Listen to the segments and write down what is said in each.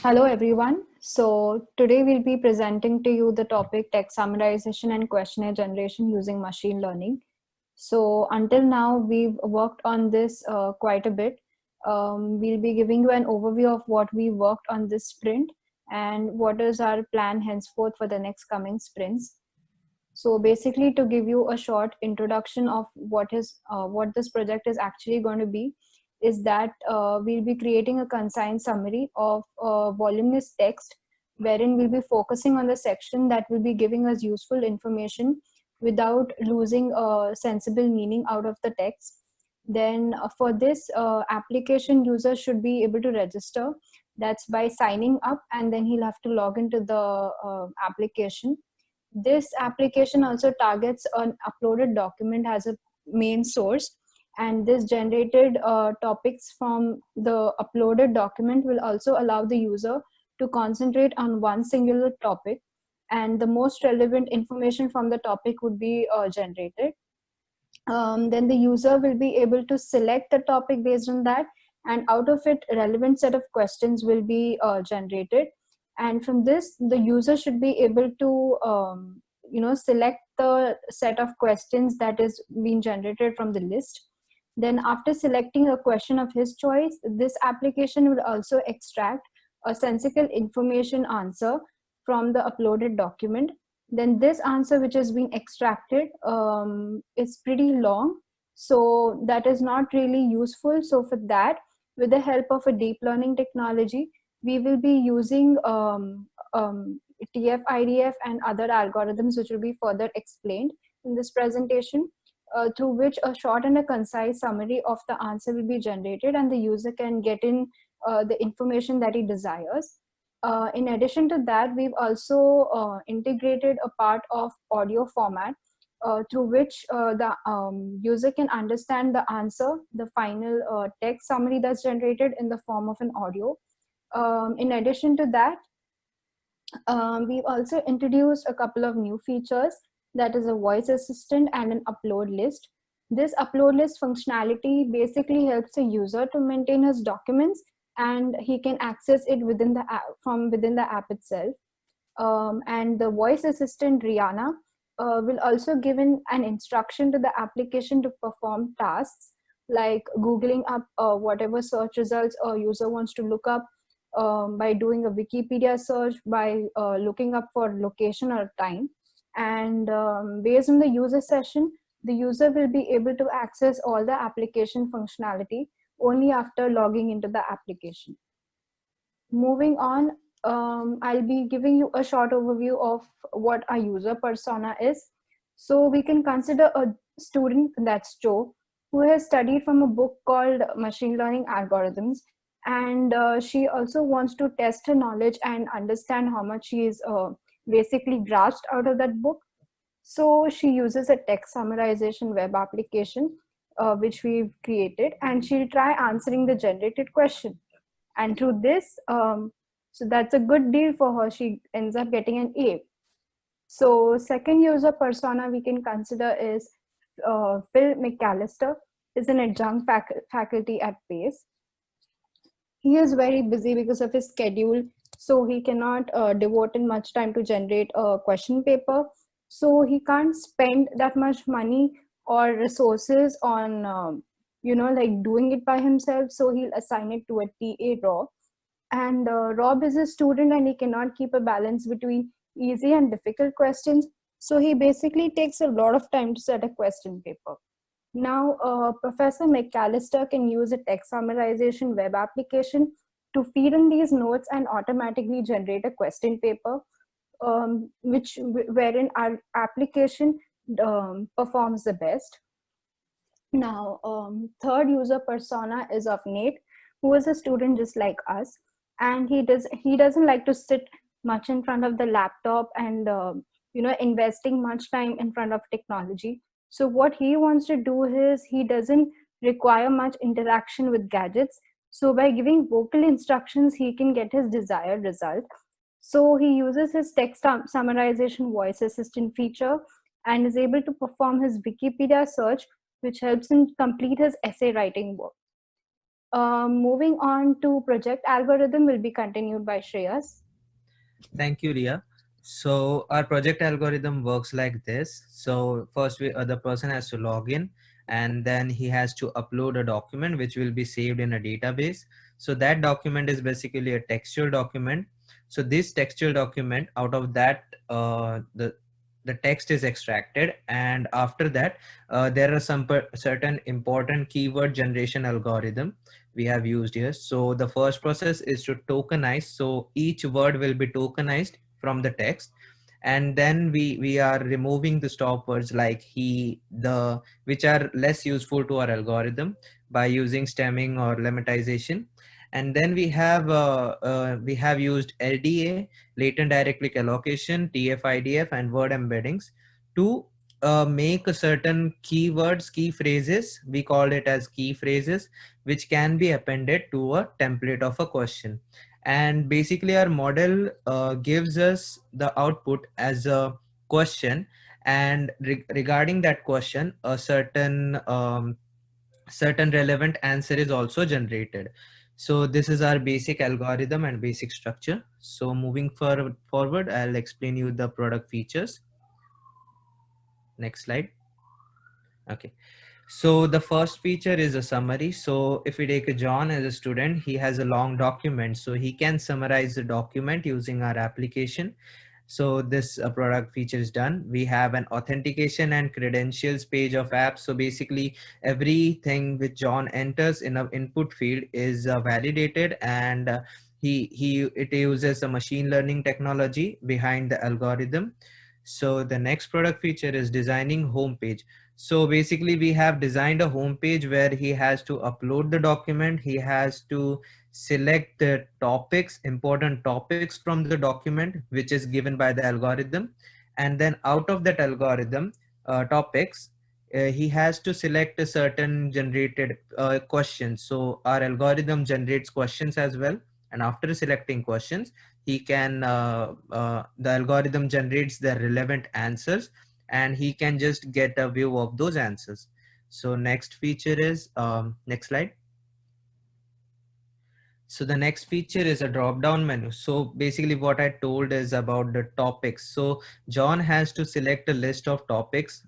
Hello everyone. So today we'll be presenting to you the topic text summarization and questionnaire generation using machine learning. So until now we've worked on this quite a bit. We'll be giving you an overview of what we worked on this sprint and what is our plan henceforth for the next coming sprints. So basically, to give you a short introduction of what this project is actually going to be, is that we'll be creating a concise summary of voluminous text, wherein we'll be focusing on the section that will be giving us useful information without losing sensible meaning out of the text. Then for this application, user should be able to register. That's by signing up, and then he'll have to log into the application. This application also targets an uploaded document as a main source, and this generated topics from the uploaded document will also allow the user to concentrate on one singular topic, and the most relevant information from the topic would be generated. Then the user will be able to select the topic based on that, and out of it relevant set of questions will be generated, and from this the user should be able to select the set of questions that is being generated from the list. Then after selecting a question of his choice, this application will also extract a sensible information answer from the uploaded document. Then this answer which is being extracted is pretty long, so that is not really useful. So for that, with the help of a deep learning technology, we will be using TF-IDF and other algorithms which will be further explained in this presentation, through which a short and a concise summary of the answer will be generated, and the user can get in the information that he desires. In addition to that, we've also integrated a part of audio format, through which the user can understand the answer, the final text summary that's generated in the form of an audio. In addition to that, we've also introduced a couple of new features, that is a voice assistant and an upload list. This upload list functionality basically helps the user to maintain his documents, and he can access it within the app, from within the app itself. And the voice assistant Rihanna will also give an instruction to the application to perform tasks like Googling up whatever search results a user wants to look up, by doing a Wikipedia search, by looking up for location or time. And based on the user session, the user will be able to access all the application functionality only after logging into the application. Moving on, I'll be giving you a short overview of what a user persona is. So we can consider a student, that's Joe, who has studied from a book called Machine Learning Algorithms, and she also wants to test her knowledge and understand how much she is basically grasped out of that book. So she uses a text summarization web application, which we've created, and she'll try answering the generated question. And through this, so that's a good deal for her. She ends up getting an A. So second user persona we can consider is Phil McAllister, is an adjunct faculty at Pace. He is very busy because of his schedule, so he cannot devote in much time to generate a question paper. So he can't spend that much money or resources on like doing it by himself, so he'll assign it to a TA, Rob. And Rob is a student and he cannot keep a balance between easy and difficult questions, so he basically takes a lot of time to set a question paper. Now, Professor McAllister can use a text summarization web application to feed in these notes and automatically generate a question paper, wherein our application performs the best. Now, third user persona is of Nate, who is a student just like us, and he doesn't like to sit much in front of the laptop and investing much time in front of technology. So what he wants to do is he doesn't require much interaction with gadgets. So by giving vocal instructions, he can get his desired result. So he uses his text summarization voice assistant feature and is able to perform his Wikipedia search, which helps him complete his essay writing work. Moving on to project algorithm will be continued by Shreyas. Thank you, Ria. So our project algorithm works like this. So first, the person has to log in, and then he has to upload a document which will be saved in a database. So that document is basically a textual document. So this textual document, out of that, the text is extracted, and after that, there are some certain important keyword generation algorithm we have used here. So the first process is to tokenize. So each word will be tokenized from the text. And then we are removing the stop words like he, the, which are less useful to our algorithm by using stemming or lemmatization. And then we have used LDA, latent direct click allocation, TF-IDF, and word embeddings to make a certain keywords, key phrases. We call it as key phrases, which can be appended to a template of a question. And basically our model gives us the output as a question, and regarding that question a certain relevant answer is also generated. So this is our basic algorithm and basic structure. So moving forward, I'll explain you the product features. Next slide. Okay. So the first feature is a summary. So if we take a John as a student, he has a long document. So he can summarize the document using our application. So this product feature is done. We have an authentication and credentials page of app. So basically everything which John enters in an input field is validated, and it uses a machine learning technology behind the algorithm. So the next product feature is designing homepage. So basically we have designed a homepage where he has to upload the document. He has to select the topics, important topics from the document, which is given by the algorithm. And then out of that algorithm topics, he has to select a certain generated questions. So our algorithm generates questions as well. And after selecting questions, the algorithm generates the relevant answers, and he can just get a view of those answers. So next feature is next slide. So the next feature is a drop down menu. So basically what I told is about the topics. So John has to select a list of topics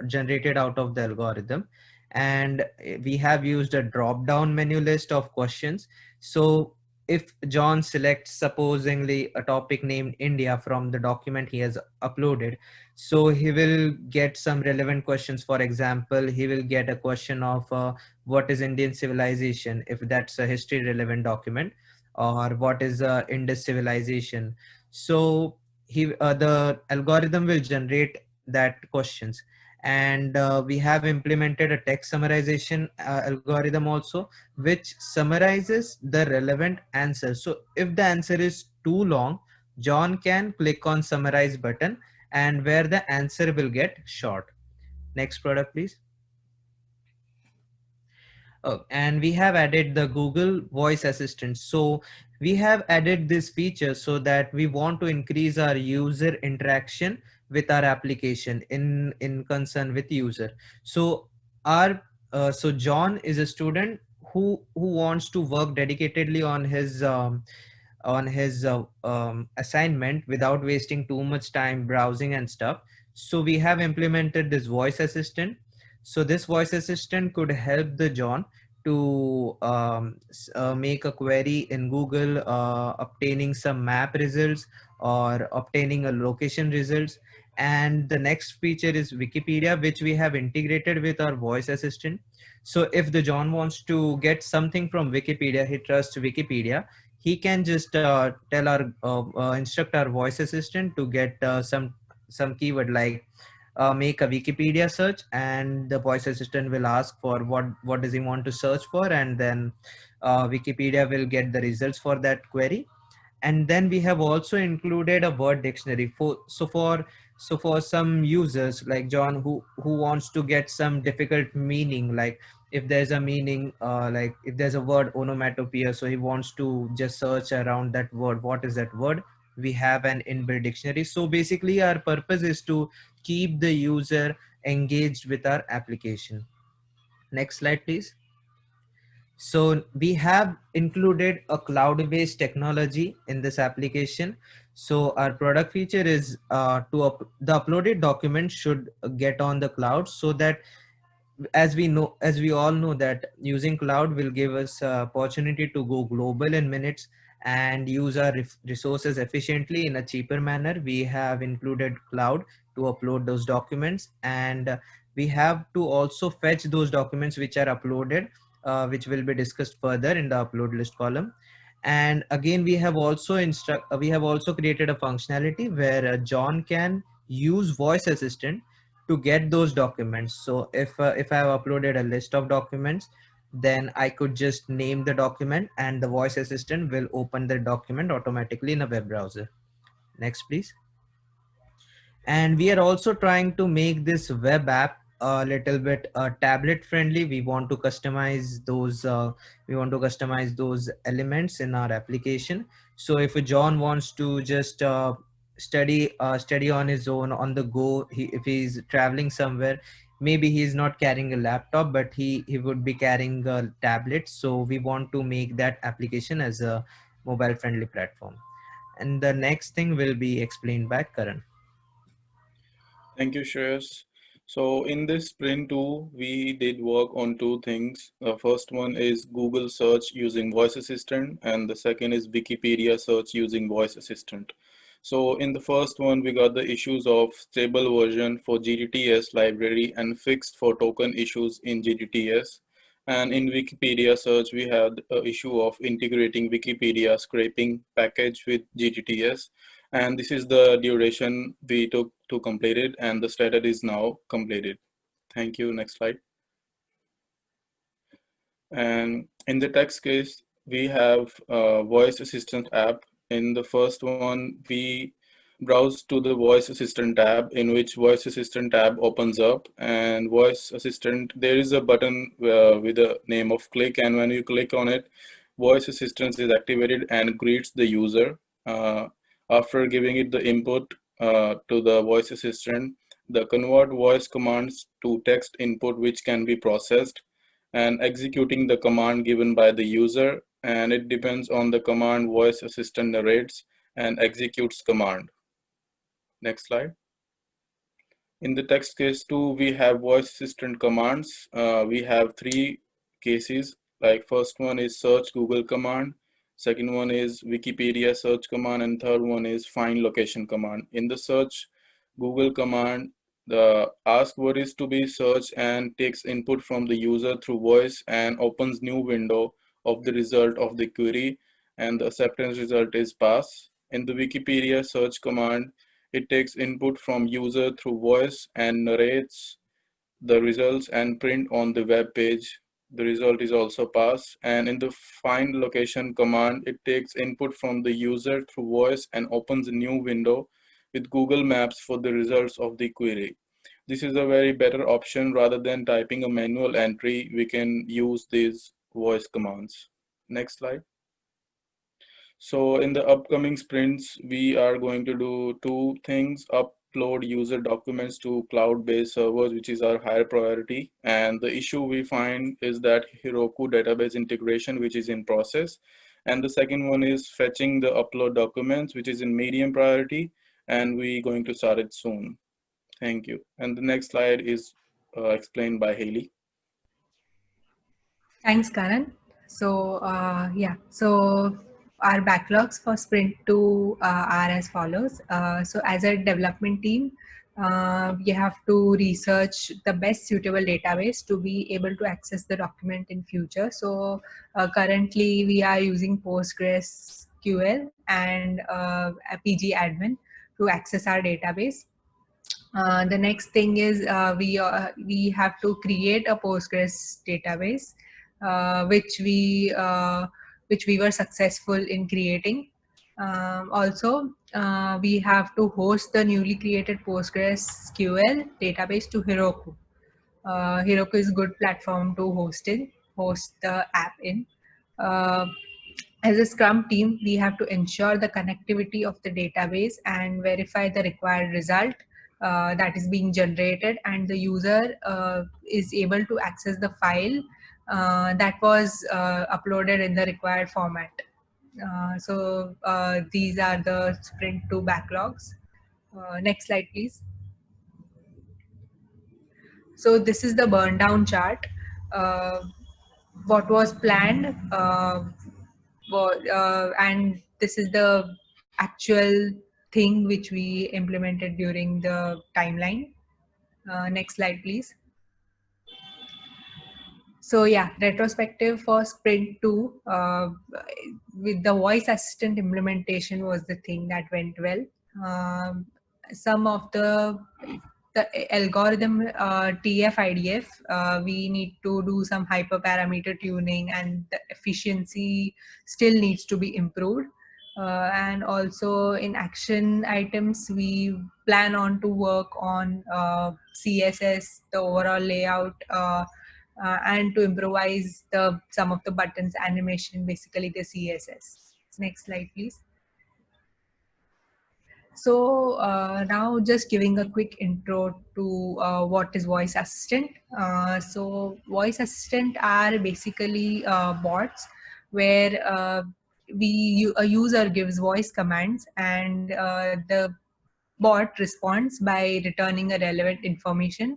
generated out of the algorithm, and we have used a drop down menu list of questions. So if John selects supposedly a topic named India from the document he has uploaded, so he will get some relevant questions. For example, he will get a question of what is Indian civilization, if that's a history relevant document, or what is Indus civilization. So the algorithm will generate that questions. And we have implemented a text summarization algorithm also, which summarizes the relevant answer. So if the answer is too long, John can click on summarize button, and where the answer will get short. Next product, please. Oh, and we have added the Google Voice Assistant. So we have added this feature so that we want to increase our user interaction with our application in concern with user. So our so John is a student who wants to work dedicatedly on his assignment without wasting too much time browsing and stuff. So we have implemented this voice assistant. So this voice assistant could help the John to make a query in Google, obtaining some map results or obtaining a location results. And the next feature is Wikipedia, which we have integrated with our voice assistant. So if the John wants to get something from Wikipedia, he trusts Wikipedia, he can just tell our instruct our voice assistant to get some keyword like make a Wikipedia search, and the voice assistant will ask for what does he want to search for, and then Wikipedia will get the results for that query. And then we have also included a word dictionary for some users like John who wants to get some difficult meaning, like if there's a meaning like if there's a word onomatopoeia, so he wants to just search around that word, what is that word, we have an inbuilt dictionary. So basically our purpose is to keep the user engaged with our application. Next slide, please. So we have included a cloud-based technology in this application. So our product feature is the uploaded documents should get on the cloud, so that as we all know that using cloud will give us opportunity to go global in minutes and use our resources efficiently in a cheaper manner. We have included cloud to upload those documents, and we have to also fetch those documents which are uploaded, which will be discussed further in the upload list column. And again, we have also created a functionality where John can use voice assistant to get those documents. So if I have uploaded a list of documents, then I could just name the document and the voice assistant will open the document automatically in a web browser. Next, please. And we are also trying to make this web app a little bit tablet friendly. We want to customize those elements in our application. So if John wants to just study on his own on the go, if he's traveling somewhere, maybe he's not carrying a laptop, but he would be carrying a tablet. So we want to make that application as a mobile friendly platform. And the next thing will be explained by Karan. Thank you, Shreyas. So in this sprint 2, we did work on two things. The first one is Google search using voice assistant, and the second is Wikipedia search using voice assistant. So in the first one, we got the issues of stable version for GTTS library and fixed for token issues in GTTS. And in Wikipedia search, we had an issue of integrating Wikipedia scraping package with GTTS. And this is the duration we took to complete it, and the status is now completed. Thank you. Next slide. And in the text case, we have a voice assistant app. In the first one, we browse to the voice assistant tab, in which voice assistant tab opens up, and voice assistant, there is a button with the name of click, and when you click on it, voice assistant is activated and greets the user. After giving it the input to the voice assistant, the convert voice commands to text input, which can be processed, and executing the command given by the user, and it depends on the command voice assistant narrates and executes command. Next slide. In the text case too, we have voice assistant commands. We have three cases. Like first one is search Google command, second one is Wikipedia search command, and third one is find location command. In the search Google command, the ask what is to be searched and takes input from the user through voice and opens new window of the result of the query, and the acceptance result is pass. In the Wikipedia search command, it takes input from user through voice and narrates the results and print on the web page. The result is also pass. And in the find location command, it takes input from the user through voice and opens a new window with Google Maps for the results of the query. This is a very better option. Rather than typing a manual entry, we can use these voice commands. Next slide. So in the upcoming sprints, we are going to do two things: upload user documents to cloud-based servers, which is our higher priority. And the issue we find is that Heroku database integration, which is in process. And the second one is fetching the upload documents, which is in medium priority, and we're going to start it soon. Thank you. And the next slide is explained by Haley. Thanks, Karan. So so our backlogs for Sprint 2 are as follows. So as a development team, you have to research the best suitable database to be able to access the document in future. So currently we are using PostgreSQL and a PG admin to access our database. The next thing is we have to create a Postgres database, which we were successful in creating. Also, we have to host the newly created PostgreSQL database to Heroku. Heroku is a good platform to host the app in. Uh, as a Scrum team, we have to ensure the connectivity of the database and verify the required result that is being generated, and the user is able to access the file that was uploaded in the required format. These are the Sprint 2 backlogs. Next slide, please. So this is the burn down chart. What was planned, and this is the actual thing which we implemented during the timeline. Next slide, please. So yeah, retrospective for Sprint 2 with the voice assistant implementation was the thing that went well. Some of the algorithm TF IDF, we need to do some hyperparameter tuning, and the efficiency still needs to be improved. And also in action items, we plan on to work on CSS, the overall layout, and to improvise some of the buttons animation, basically the CSS. Next slide, please. So now just giving a quick intro to what is voice assistant. So voice assistant are basically bots where a user gives voice commands, and the bot responds by returning a relevant information.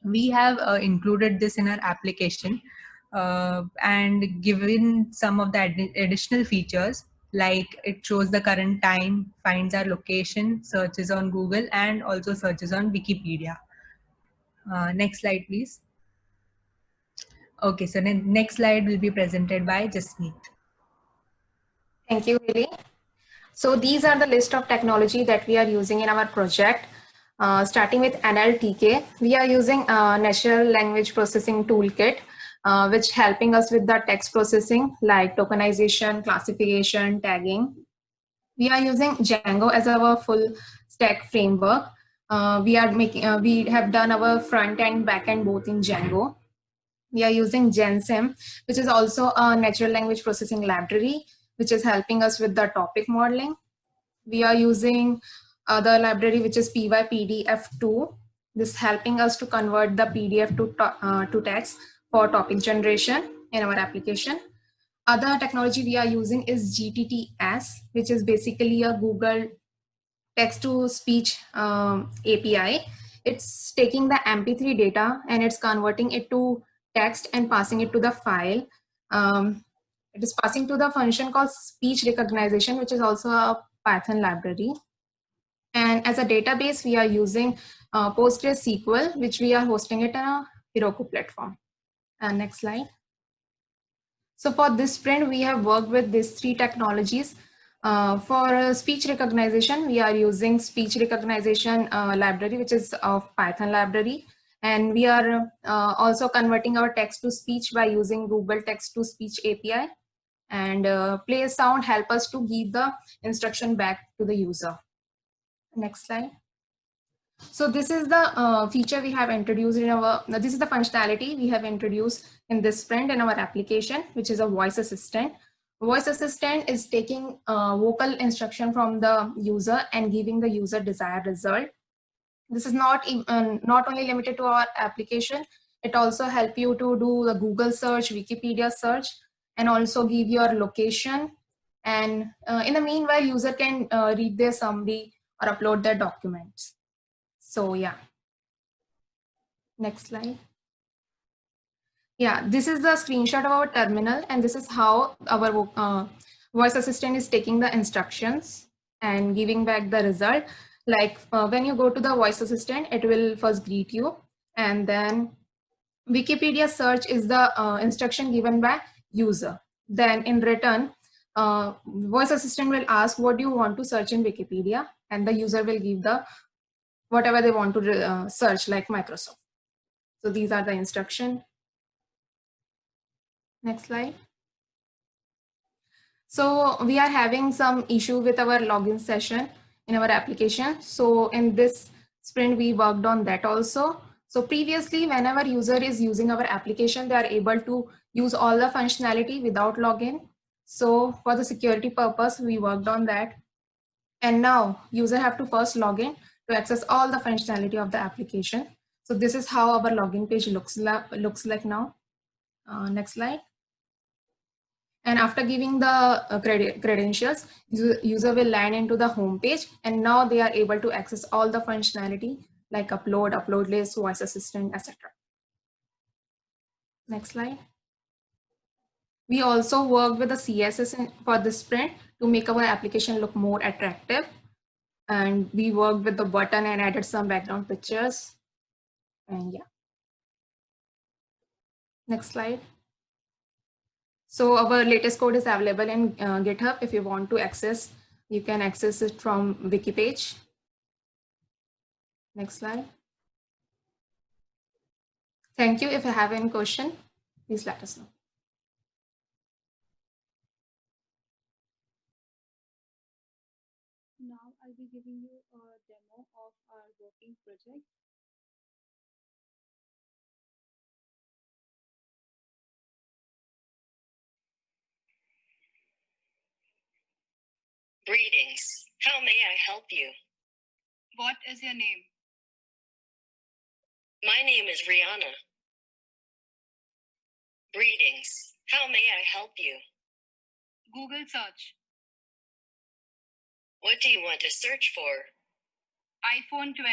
We have included this in our application and given some of the additional features, like it shows the current time, finds our location, searches on Google, and also searches on Wikipedia. Next slide, please. Okay, so then next slide will be presented by Jasmeet. Thank you, Lily. So these are the list of technology that we are using in our project. Starting with NLTK, we are using Natural Language Processing Toolkit, which helping us with the text processing like tokenization, classification, tagging. We are using Django as our full stack framework. We have done our front end, back end both in Django. We are using GenSim, which is also a natural language processing library, which is helping us with the topic modeling. We are using the library, which is PyPDF2. This helping us to convert the PDF to text for topic generation in our application. Other technology we are using is GTTS, which is basically a Google text-to-speech API. It's taking the MP3 data and it's converting it to text and passing it to the file. It is passing to the function called speech recognition, which is also a Python library. And as a database, we are using PostgreSQL, which we are hosting it on a Heroku platform. Next slide. So for this sprint, we have worked with these three technologies. For speech recognition, we are using speech recognition library, which is of Python library. And we are also converting our text to speech by using Google text to speech API. And play sound help us to give the instruction back to the user. Next slide. So this is the feature we have introduced in our, this is the functionality we have introduced in this sprint in our application, which is a voice assistant. Voice assistant is taking vocal instruction from the user and giving the user desired result. This is not only limited to our application, it also help you to do the Google search, Wikipedia search, and also give your location. And in the meanwhile, user can read their summary or upload their documents. So yeah, next slide. Yeah, this is the screenshot of our terminal, and this is how our voice assistant is taking the instructions and giving back the result. Like when you go to the voice assistant, it will first greet you, and then Wikipedia search is the instruction given by user. Then in return, voice assistant will ask what do you want to search in Wikipedia, and the user will give the whatever they want to search, like Microsoft. So these are the instruction. Next slide. So we are having some issue with our login session in our application. So in this sprint, we worked on that also. So previously, whenever user is using our application, they are able to use all the functionality without login. So for the security purpose, we worked on that. And now user have to first log in to access all the functionality of the application. So this is how our login page looks like now. Next slide. And after giving the credentials, user will land into the home page, and now they are able to access all the functionality like upload list, voice assistant, etc. Next slide. We also worked with the CSS for this sprint to make our application look more attractive. And we worked with the button and added some background pictures. And yeah. Next slide. So our latest code is available in GitHub. If you want to access, you can access it from wiki page. Next slide. Thank you. If you have any question, please let us know. Now I'll be giving you a demo of our working project. Greetings. How may I help you? What is your name? My name is Rihanna. Greetings. How may I help you? Google search. What do you want to search for? iPhone 12.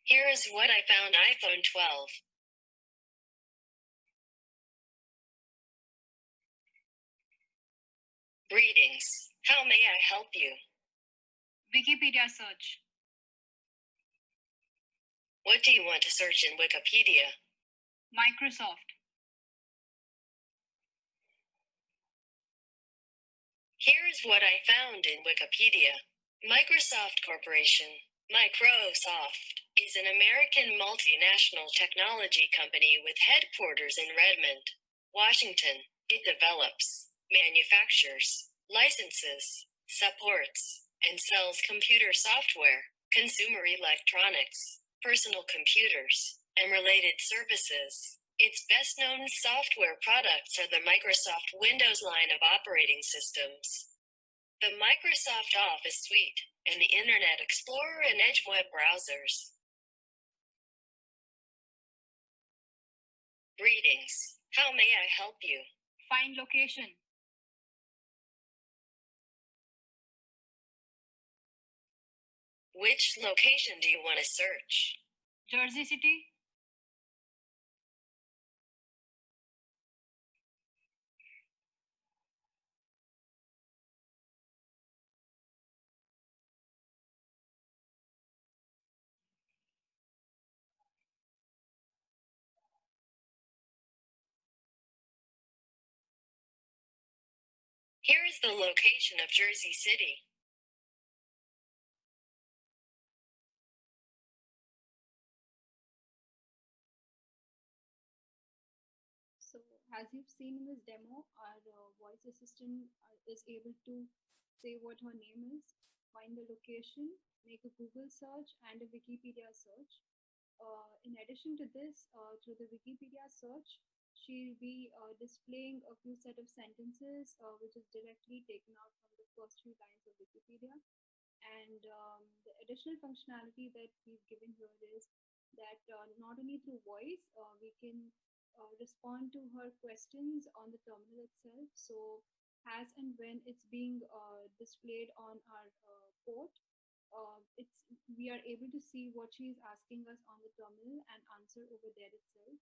Here is what I found: iPhone 12. Greetings. How may I help you? Wikipedia search. What do you want to search in Wikipedia? Microsoft. Here is what I found in Wikipedia. Microsoft Corporation. Microsoft is an American multinational technology company with headquarters in Redmond, Washington. It develops, manufactures, licenses, supports, and sells computer software, consumer electronics, personal computers, and related services. Its best-known software products are the Microsoft Windows line of operating systems, the Microsoft Office suite, and the Internet Explorer and Edge web browsers. Greetings. How may I help you? Find location. Which location do you want to search? Jersey City. Here is the location of Jersey City. So as you've seen in this demo, our voice assistant is able to say what her name is, find the location, make a Google search and a Wikipedia search. In addition to this, through the Wikipedia search, she'll be displaying a few set of sentences which is directly taken out from the first few lines of Wikipedia. And the additional functionality that we've given here is that not only through voice, we can respond to her questions on the terminal itself. So as and when it's being displayed on our port, we are able to see what she is asking us on the terminal and answer over there itself.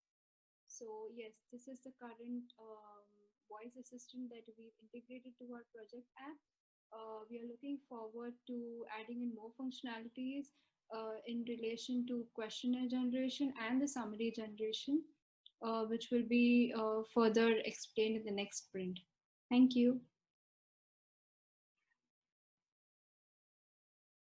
So yes, this is the current voice assistant that we've integrated to our project app. We are looking forward to adding in more functionalities in relation to questionnaire generation and the summary generation, which will be further explained in the next sprint. Thank you.